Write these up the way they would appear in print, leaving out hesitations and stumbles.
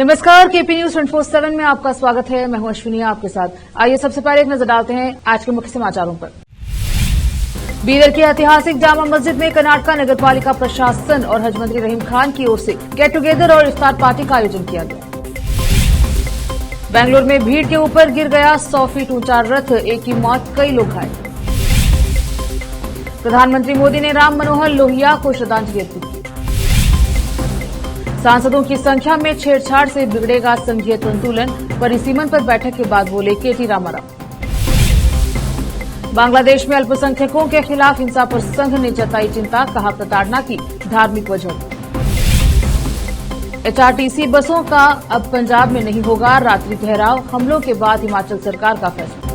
नमस्कार, KP news 24/7 में आपका स्वागत है। मैं हूं अश्विनी आपके साथ। आइए सबसे पहले एक नजर डालते हैं आज के मुख्य समाचारों पर। बीदर की ऐतिहासिक जामा मस्जिद में कर्नाटका नगरपालिका प्रशासन और हज मंत्री रहीम खान की ओर से गेट टुगेदर और इफ्तार पार्टी का आयोजन किया गया। बेंगलुरु में भीड़ के ऊपर गिर गया 100 फीट ऊंचा रथ, एक की मौत, कई लोग घायल। प्रधानमंत्री मोदी ने राम मनोहर लोहिया को श्रद्धांजलि अर्पित की। सांसदों की संख्या में छेड़छाड़ से बिगड़ेगा संघीय संतुलन, परिसीमन पर बैठक के बाद बोले केटी रामाराव। बांग्लादेश में अल्पसंख्यकों के खिलाफ हिंसा पर संघ ने जताई चिंता, कहा प्रताड़ना की धार्मिक वजह। एचआरटीसी बसों का अब पंजाब में नहीं होगा रात्रि ठहराव, हमलों के बाद हिमाचल सरकार का फैसला।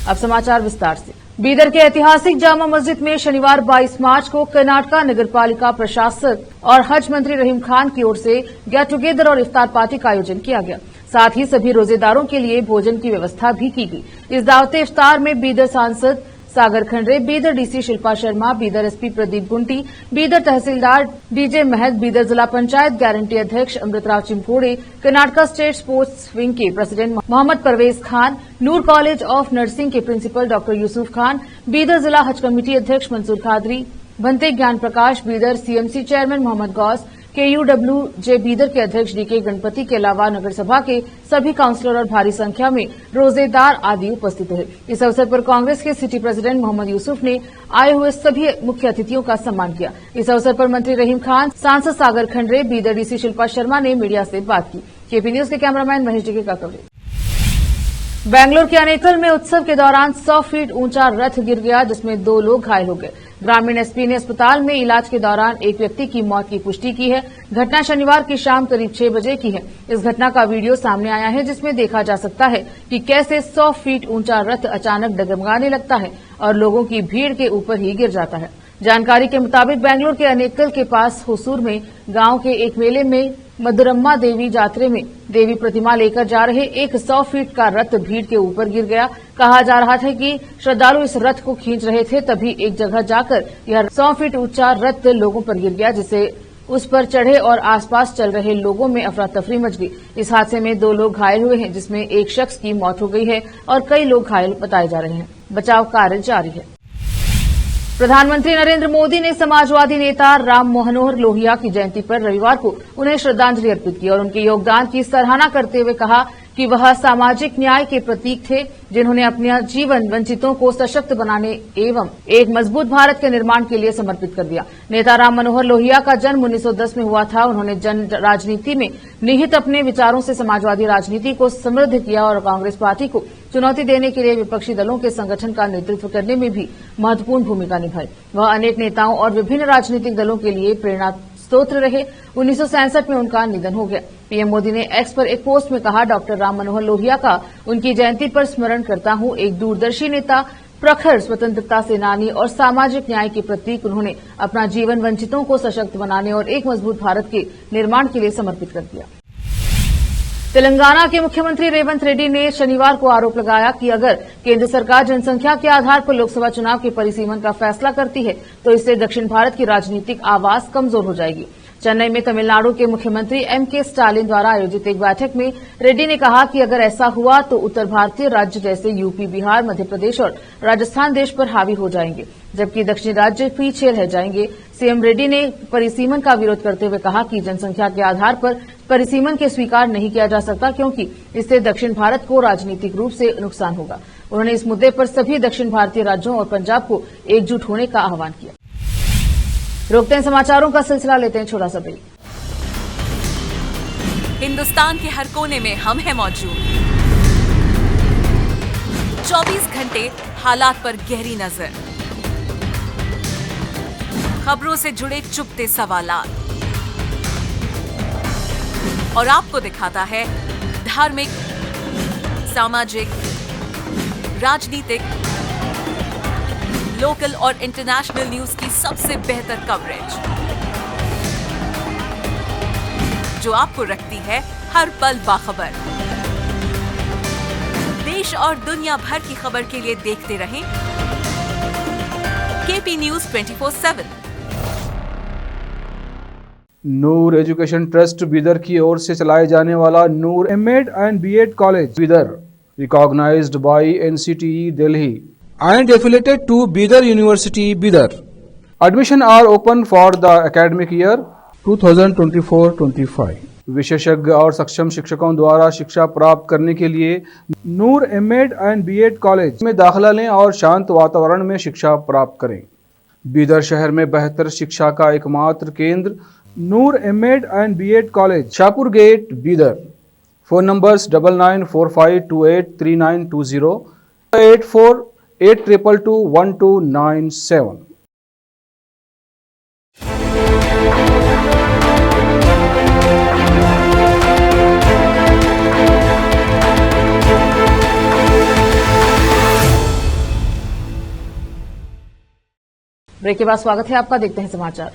अब समाचार विस्तार से। बीदर के ऐतिहासिक जामा मस्जिद में शनिवार 22 मार्च को कर्नाटका नगरपालिका प्रशासक और हज मंत्री रहीम खान की ओर से गेट टुगेदर और इफ्तार पार्टी का आयोजन किया गया। साथ ही सभी रोजेदारों के लिए भोजन की व्यवस्था भी की गई। इस दावते इफ्तार में बीदर सांसद सागर खंडरे, बीदर डीसी शिल्पा शर्मा, बीदर एसपी प्रदीप गुंटी, बीदर तहसीलदार डीजे महत, बीदर जिला पंचायत गारंटी अध्यक्ष Amritrao Chimkode, Karnataka state sports wing के president Mohammad Parvez Khan, Noor college of nursing के प्रिंसिपल डॉक्टर यूसुफ खान, बीदर जिला हज कमेटी अध्यक्ष Mansoor Khadri, Bhante Gyan Prakash, Bidar CMC chairman Mohammad Gaus, KUWJ Bidar के अध्यक्ष डीके गणपति के अलावा नगर सभा के सभी काउंसलर और भारी संख्या में रोजेदार आदि उपस्थित रहे। इस अवसर पर कांग्रेस के सिटी प्रेसिडेंट मोहम्मद यूसुफ ने आए हुए सभी मुख्य अतिथियों का सम्मान किया। इस अवसर पर मंत्री रहीम खान, सांसद सागर खंडरे, बीदर डीसी शिल्पा शर्मा ने मीडिया से बात की। केपी न्यूज के कैमरामैन महेश डिगे का कवरेज। बेंगलुरु के अनेकल में उत्सव के दौरान 100 फीट ऊंचा रथ गिर गया, जिसमें 2 लोग घायल हो गए। ग्रामीण एसपी ने अस्पताल में इलाज के दौरान एक व्यक्ति की मौत की पुष्टि की है। घटना शनिवार की शाम करीब 6 बजे की है। इस घटना का वीडियो सामने आया है, जिसमें देखा जा सकता है कि कैसे 100 फीट ऊंचा रथ अचानक डगमगाने लगता है और लोगों की भीड़ के ऊपर ही गिर जाता है। जानकारी के मुताबिक बेंगलुरु के अनेकल के पास होसूर में गांव के एक मेले में मधुरम्मा देवी जात्रे में देवी प्रतिमा लेकर जा रहे एक 100 फीट का रथ भीड़ के ऊपर गिर गया। कहा जा रहा था कि श्रद्धालु इस रथ को खींच रहे थे, तभी एक जगह जाकर यह 100 फीट ऊंचा रथ लोगों पर गिर गया, जिससे उस पर चढ़े और आसपास चल रहे लोगों में अफरा तफरी मच गई। इस हादसे में 2 लोग घायल हुए हैं, जिसमें एक शख्स की मौत हो गई है और कई लोग घायल बताए जा रहे हैं। बचाव कार्य जारी है। प्रधानमंत्री नरेंद्र मोदी ने समाजवादी नेता राम मनोहर लोहिया की जयंती पर रविवार को उन्हें श्रद्धांजलि अर्पित की और उनके योगदान की सराहना करते हुए कहा कि वह सामाजिक न्याय के प्रतीक थे, जिन्होंने अपना जीवन वंचितों को सशक्त बनाने एवं एक मजबूत भारत के निर्माण के लिए समर्पित कर दिया। नेता राम मनोहर लोहिया का जन्म 1910 में हुआ था। उन्होंने जन राजनीति में निहित अपने विचारों से समाजवादी राजनीति को समृद्ध किया और कांग्रेस पार्टी को चुनौती देने के लिए विपक्षी दलों के संगठन का नेतृत्व करने में भी महत्वपूर्ण भूमिका निभाई। वह अनेक नेताओं और विभिन्न राजनीतिक दलों के लिए प्रेरणा स्रोत रहे। 1967 में उनका निधन हो गया। पीएम मोदी ने एक्स पर एक पोस्ट में कहा, डॉक्टर राम मनोहर लोहिया का उनकी जयंती पर स्मरण करता हूं। एक दूरदर्शी नेता, प्रखर स्वतंत्रता सेनानी और सामाजिक न्याय के प्रतीक, उन्होंने अपना जीवन वंचितों को सशक्त बनाने और एक मजबूत भारत के निर्माण के लिए समर्पित कर दिया। तेलंगाना के मुख्यमंत्री रेवंत रेड्डी ने शनिवार को आरोप लगाया कि अगर केंद्र सरकार जनसंख्या के आधार पर लोकसभा चुनाव के परिसीमन का फैसला करती है, तो इससे दक्षिण भारत की राजनीतिक आवाज कमजोर हो जाएगी। चेन्नई में तमिलनाडु के मुख्यमंत्री एमके स्टालिन द्वारा आयोजित एक बैठक में रेड्डी ने कहा कि अगर ऐसा हुआ तो उत्तर भारतीय राज्य जैसे यूपी, बिहार, मध्य प्रदेश और राजस्थान देश पर हावी हो जाएंगे, जबकि दक्षिणी राज्य पीछे रह जाएंगे। सीएम रेड्डी ने परिसीमन का विरोध करते हुए कहा कि जनसंख्या के आधार पर परिसीमन के स्वीकार नहीं किया जा सकता, क्योंकि इससे दक्षिण भारत को राजनीतिक रूप से नुकसान होगा। उन्होंने इस मुद्दे पर सभी दक्षिण भारतीय राज्यों और पंजाब को एकजुट होने का आह्वान किया। रोकते हैं समाचारों का सिलसिला, लेते हैं छोटा सा ब्रेक। हिंदुस्तान के हर कोने में हम हैं मौजूद। 24 घंटे हालात पर गहरी नजर, खबरों से जुड़े चुपते सवालात, और आपको दिखाता है धार्मिक, सामाजिक, राजनीतिक, लोकल और इंटरनेशनल न्यूज की सबसे बेहतर कवरेज, जो आपको रखती है हर पल बाखबर। देश और दुनिया भर की खबर के लिए देखते रहें KP News 24/7। Noor education trust Bidar की ओर से चलाए जाने वाला Noor MEd and BEd college Bidar, recognised by NCTE Delhi and affiliated to Bidar University Bidar. Admission are open for the academic year 2024-25. विशेषज्ञ और सक्षम शिक्षकों द्वारा शिक्षा प्राप्त करने के लिए नूर एमएड एंड बीएड कॉलेज में दाखिला लें और शांत वातावरण में शिक्षा प्राप्त करें। बीदर शहर में बेहतर शिक्षा का एकमात्र केंद्र Noor MEd and BEd college, Shahpur gate, Bidar. Phone numbers 9945283920, 8482221297। Break के बाद स्वागत है आपका। देखते हैं समाचार।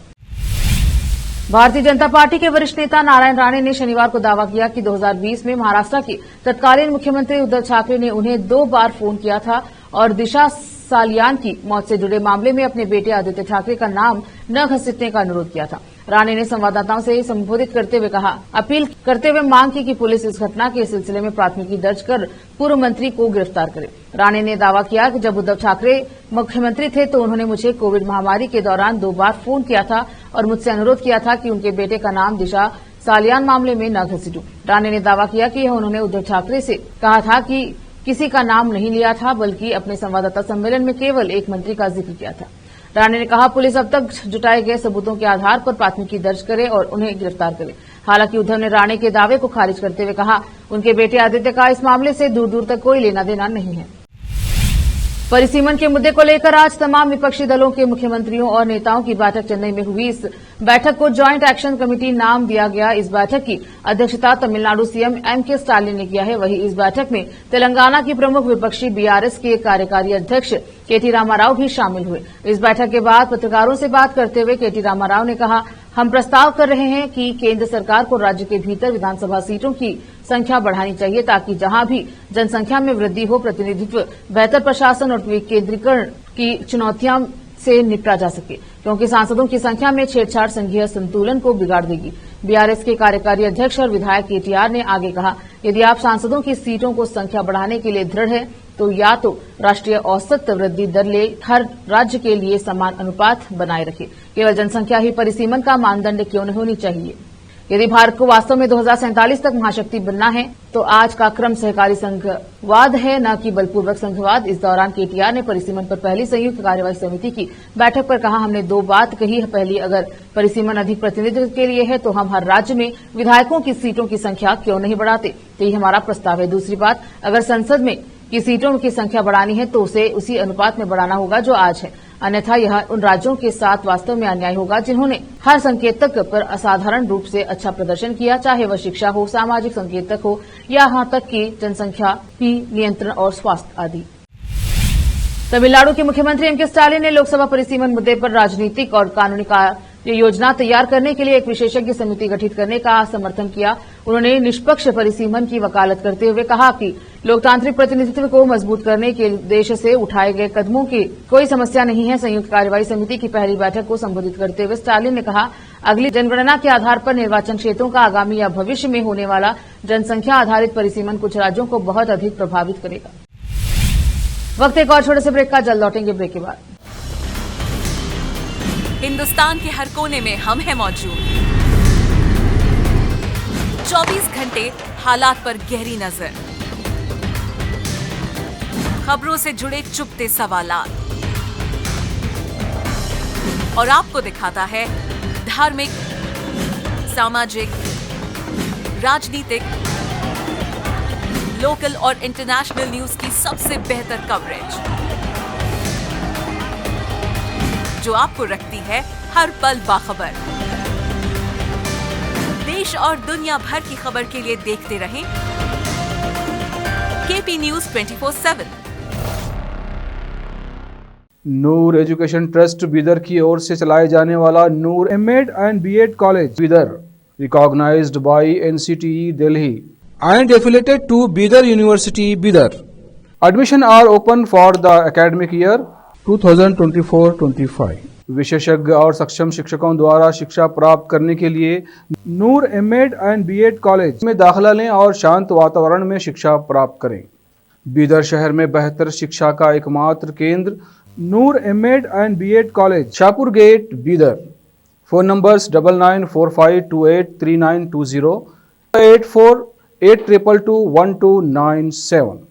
भारतीय जनता पार्टी के वरिष्ठ नेता नारायण राणे ने शनिवार को दावा किया कि 2020 में महाराष्ट्र के तत्कालीन मुख्यमंत्री उद्धव ठाकरे ने उन्हें 2 बार फोन किया था और दिशा सालियान की मौत से जुड़े मामले में अपने बेटे आदित्य ठाकरे का नाम न घसीटने का अनुरोध किया था। राणे ने संवाददाताओं से संबोधित करते हुए अपील करते हुए मांग की कि पुलिस इस घटना के सिलसिले में प्राथमिकी दर्ज कर पूर्व मंत्री को गिरफ्तार करे। राणे ने दावा किया कि जब उद्धव ठाकरे मुख्यमंत्री थे तो उन्होंने मुझे कोविड महामारी के दौरान 2 बार फोन किया था और मुझसे अनुरोध किया था कि उनके बेटे का नाम दिशा सालियान मामले में न घसीटूं। राणे ने दावा किया कि उन्होंने उद्धव ठाकरे से कहा था कि किसी का नाम नहीं लिया था, बल्कि अपने संवाददाता सम्मेलन में केवल एक मंत्री का जिक्र किया था। राणे ने कहा पुलिस अब तक जुटाए गए सबूतों के आधार पर प्राथमिकी दर्ज करे और उन्हें गिरफ्तार करे। हालांकि उद्धव ने राणे के दावे को खारिज करते हुए कहा उनके बेटे आदित्य का इस मामले से दूर दूर तक कोई लेना देना नहीं है। परिसीमन के मुद्दे को लेकर आज तमाम विपक्षी दलों के मुख्यमंत्रियों और नेताओं की बैठक चेन्नई में हुई। इस बैठक को ज्वाइंट एक्शन कमेटी नाम दिया गया। इस बैठक की अध्यक्षता तमिलनाडु सीएम एमके स्टालिन ने किया है। वहीं इस बैठक में तेलंगाना की प्रमुख विपक्षी बीआरएस के कार्यकारी अध्यक्ष केटी रामाराव भी शामिल हुए। इस बैठक के बाद पत्रकारों से बात करते हुए केटी रामाराव ने कहा हम प्रस्ताव कर रहे हैं कि केंद्र सरकार को राज्य के भीतर विधानसभा सीटों की संख्या बढ़ानी चाहिए ताकि जहां भी जनसंख्या में वृद्धि हो, प्रतिनिधित्व, बेहतर प्रशासन और विकेंद्रीकरण की चुनौतियां से निपटा जा सके, क्योंकि सांसदों की संख्या में छेड़छाड़ संघीय संतुलन को बिगाड़ देगी। बीआरएस के कार्यकारी अध्यक्ष और विधायक केटीआर ने आगे कहा यदि आप सांसदों की सीटों को संख्या बढ़ाने के लिए दृढ़ है तो या तो राष्ट्रीय औसत वृद्धि दर ले हर राज्य के लिए समान अनुपात बनाए रखे। केवल जनसंख्या ही परिसीमन का मानदंड क्यों नहीं होनी चाहिए। यदि भारत को वास्तव में 2047 तक महाशक्ति बनना है तो आज का क्रम सहकारी संघवाद है, न कि बलपूर्वक संघवाद। इस दौरान केटीआर ने परिसीमन पर पहली संयुक्त कार्यवाही समिति की बैठक पर कहा हमने 2 बात कही। पहली, अगर परिसीमन अधिक प्रतिनिधित्व के लिए है तो हम हर राज्य में विधायकों की सीटों की संख्या क्यों नहीं बढ़ाते, तो यही हमारा प्रस्ताव है। दूसरी बात, अगर संसद में की सीटों की संख्या बढ़ानी है तो उसे उसी अनुपात में बढ़ाना होगा जो आज है, अन्यथा यह उन राज्यों के साथ वास्तव में अन्याय होगा जिन्होंने हर संकेतक पर असाधारण रूप से अच्छा प्रदर्शन किया, चाहे वह शिक्षा हो, सामाजिक संकेतक हो या यहां तक कि जनसंख्या भी नियंत्रण और स्वास्थ्य आदि। तमिलनाडु के मुख्यमंत्री एमके स्टालिन ने लोकसभा परिसीमन मुद्दे पर राजनीतिक और कानूनी योजना तैयार करने के लिए एक विशेषज्ञ समिति गठित करने का समर्थन किया। उन्होंने निष्पक्ष परिसीमन की वकालत करते हुए कहा कि लोकतांत्रिक प्रतिनिधित्व को मजबूत करने के उद्देश्य से उठाए गए कदमों की कोई समस्या नहीं है। संयुक्त कार्यवाही समिति की पहली बैठक को संबोधित करते हुए स्टालिन ने कहा अगली जनगणना के आधार पर निर्वाचन क्षेत्रों का आगामी या भविष्य में होने वाला जनसंख्या आधारित परिसीमन कुछ राज्यों को बहुत अधिक प्रभावित करेगा। वक्त एक और छोटे से ब्रेक का, जल्द लौटेंगे ब्रेक के बाद। हिंदुस्तान के हर कोने में हम हैं मौजूद। 24 घंटे हालात पर गहरी नजर, खबरों से जुड़े चुपते सवालात और आपको दिखाता है धार्मिक, सामाजिक, राजनीतिक, लोकल और इंटरनेशनल न्यूज की सबसे बेहतर कवरेज जो आपको रखती है हर पल बाखबर। देश और दुनिया भर की खबर के लिए देखते रहें KP news 24/7। Noor education trust Bidar की ओर से चलाए जाने वाला Noor MEd and BEd college Bidar, recognised by NCTE Delhi and affiliated to Bidar University Bidar. Admission are open for the academic year 2024-25 विशेषज्ञ और सक्षम शिक्षकों द्वारा शिक्षा प्राप्त करने के लिए नूर एमएड एंड बीएड कॉलेज में दाखिला लें और शांत वातावरण में शिक्षा प्राप्त करें। बीदर शहर में बेहतर शिक्षा का एकमात्र केंद्र Noor MEd and BEd college, Shahpur gate, Bidar. Phone numbers 9945283920, 8482221297।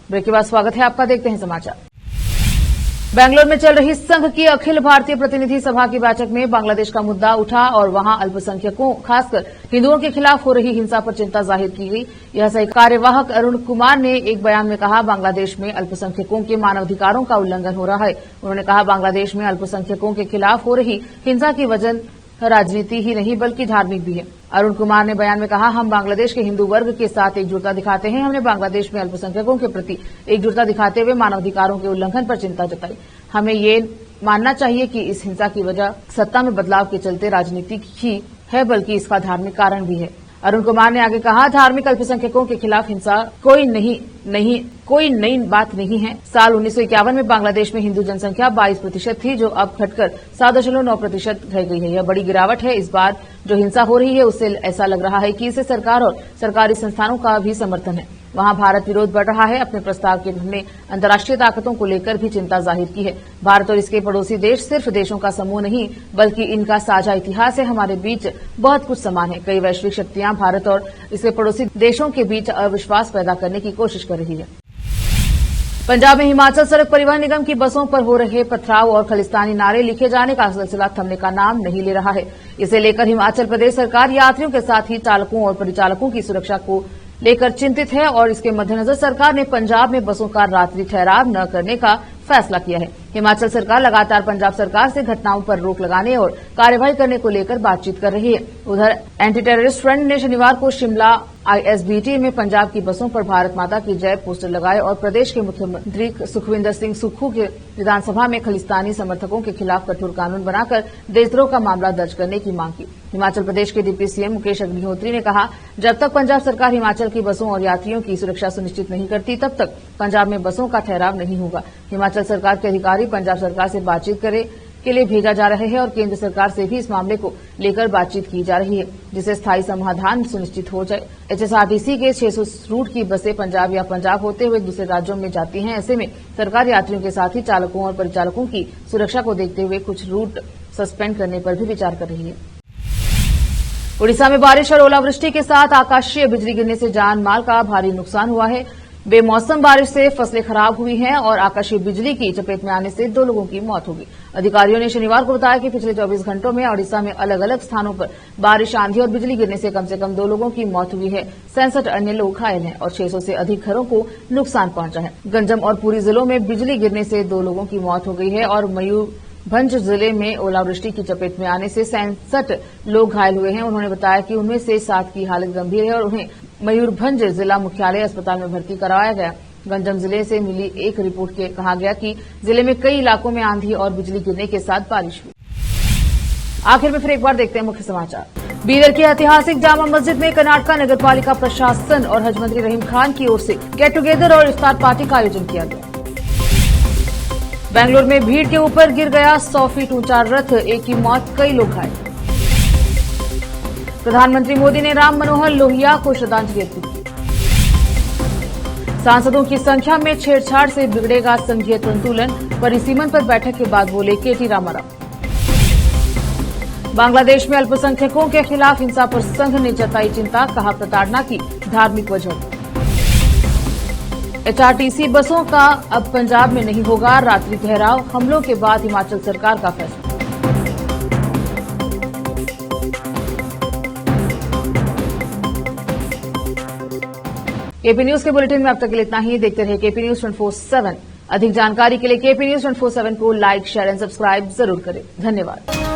Break के बाद स्वागत है आपका। देखते हैं समाचार। बेंगलुरु में चल रही संघ की अखिल भारतीय प्रतिनिधि सभा की बैठक में बांग्लादेश का मुद्दा उठा और वहां अल्पसंख्यकों, खासकर हिंदुओं के खिलाफ हो रही हिंसा पर चिंता जाहिर की गई। यह सही कार्यवाहक अरुण कुमार ने एक बयान में कहा, बांग्लादेश में अल्पसंख्यकों के मानवाधिकारों का उल्लंघन हो रहा है। उन्होंने कहा, बांग्लादेश में अल्पसंख्यकों के खिलाफ हो रही हिंसा की वजह राजनीति ही नहीं बल्कि धार्मिक भी है। अरुण कुमार ने बयान में कहा, हम बांग्लादेश के हिंदू वर्ग के साथ एकजुटता दिखाते हैं। हमने बांग्लादेश में अल्पसंख्यकों के प्रति एकजुटता दिखाते हुए मानवाधिकारों के उल्लंघन पर चिंता जताई। हमें ये मानना चाहिए कि इस हिंसा की वजह सत्ता में बदलाव के चलते राजनीतिक ही है बल्कि इसका धार्मिक कारण भी है। अरुण कुमार ने आगे कहा, धार्मिक अल्पसंख्यकों के खिलाफ हिंसा कोई नई बात नहीं है। साल 1951 में बांग्लादेश में हिंदू जनसंख्या 22% थी, जो अब घटकर 7.9% रह गई है। यह बड़ी गिरावट है। इस बार जो हिंसा हो रही है उससे ऐसा लग रहा है कि इसे सरकार और सरकारी संस्थानों का भी समर्थन है। वहां भारत विरोध बढ़ रहा है। अपने प्रस्ताव के हमने अंतर्राष्ट्रीय ताकतों को लेकर भी चिंता जाहिर की है। भारत और इसके पड़ोसी देश सिर्फ देशों का समूह नहीं बल्कि इनका साझा इतिहास है। हमारे बीच बहुत कुछ समान है। कई वैश्विक शक्तियां भारत और इसके पड़ोसी देशों के बीच अविश्वास पैदा करने की कोशिश कर रही है। पंजाब में हिमाचल सड़क परिवहन निगम की बसों पर हो रहे पथराव और खालिस्तानी नारे लिखे जाने का सिलसिला थमने का नाम नहीं ले रहा है। इसे लेकर हिमाचल प्रदेश सरकार यात्रियों के साथ ही चालकों और परिचालकों की सुरक्षा को लेकर चिंतित है और इसके मद्देनजर सरकार ने पंजाब में बसों का रात्रि ठहराव न करने का फैसला किया है। हिमाचल सरकार लगातार पंजाब सरकार से घटनाओं पर रोक लगाने और कार्यवाही करने को लेकर बातचीत कर रही है। उधर एंटी टेररिस्ट फ्रंट ने शनिवार को शिमला आईएसबीटी में पंजाब की बसों पर भारत माता की जय पोस्टर लगाए और प्रदेश के मुख्यमंत्री सुखविंदर सिंह सुक्खू के विधानसभा में खालिस्तानी समर्थकों के खिलाफ कठोर कानून बनाकर देशद्रोह का मामला दर्ज करने की मांग की। हिमाचल प्रदेश के डिप्टी सीएम मुकेश अग्निहोत्री ने कहा, जब तक पंजाब सरकार हिमाचल की बसों और यात्रियों की सुरक्षा सुनिश्चित नहीं करती तब तक पंजाब में बसों का ठहराव नहीं होगा। हिमाचल सरकार के अधिकारी पंजाब सरकार से बातचीत के लिए भेजा जा रहे हैं और केंद्र सरकार से भी इस मामले को लेकर बातचीत की जा रही है, जिससे स्थायी समाधान सुनिश्चित हो जाए। एचएसआरटीसी के 600 रूट की बसें पंजाब या पंजाब होते हुए दूसरे राज्यों में जाती हैं। ऐसे में सरकार यात्रियों के साथ ही चालकों और परिचालकों की सुरक्षा को देखते हुए कुछ रूट सस्पेंड करने पर भी विचार कर रही है। उड़ीसा में बारिश और ओलावृष्टि के साथ आकाशीय बिजली गिरने से जान माल का भारी नुकसान हुआ है। बेमौसम बारिश से फसलें खराब हुई हैं और आकाशीय बिजली की चपेट में आने से 2 लोगों की मौत हो गई। अधिकारियों ने शनिवार को बताया कि पिछले 24 घंटों में ओडिशा में अलग अलग स्थानों पर बारिश, आंधी और बिजली गिरने से कम 2 लोगों की मौत हुई है। 67 अन्य लोग घायल हैं और 600 से अधिक घरों को नुकसान पहुंचा है। गंजम और पुरी जिलों में बिजली गिरने से 2 लोगों की मौत हो गई है और मयूरभंज जिले में ओलावृष्टि की चपेट में आने से 67 लोग घायल हुए हैं। उन्होंने बताया कि उनमें से 7 की हालत गंभीर है और उन्हें मयूरभंज जिला मुख्यालय अस्पताल में भर्ती कराया गया। गंजम जिले से मिली एक रिपोर्ट में कहा गया कि जिले में कई इलाकों में आंधी और बिजली गिरने के साथ बारिश हुई। आखिर में फिर एक बार देखते हैं मुख्य समाचार। बीदर की ऐतिहासिक जामा मस्जिद में कर्नाटका नगरपालिका प्रशासन और हज मंत्री रहीम खान की ओर से गेट टुगेदर और इफ्तार पार्टी का आयोजन किया गया। बेंगलुरु में भीड़ के ऊपर गिर गया 100 फीट ऊंचा रथ, एक की मौत, कई लोग घायल। प्रधानमंत्री मोदी ने राम मनोहर लोहिया को श्रद्धांजलि अर्पित की। सांसदों की संख्या में छेड़छाड़ से बिगड़ेगा संघीय संतुलन, परिसीमन पर बैठक के बाद बोले केटी रामाराव। बांग्लादेश में अल्पसंख्यकों के खिलाफ हिंसा पर संघ ने जताई चिंता, कहा प्रताड़ना की धार्मिक वजह। एचआरटीसी बसों का अब पंजाब में नहीं होगा रात्रि ठहराव, हमलों के बाद हिमाचल सरकार का फैसला। केपी न्यूज के बुलेटिन में अब तक के लिए इतना ही। देखते रहिए केपी न्यूज 24/7। अधिक जानकारी के लिए केपी न्यूज 24/7 को लाइक, शेयर एंड सब्सक्राइब जरूर करें। धन्यवाद।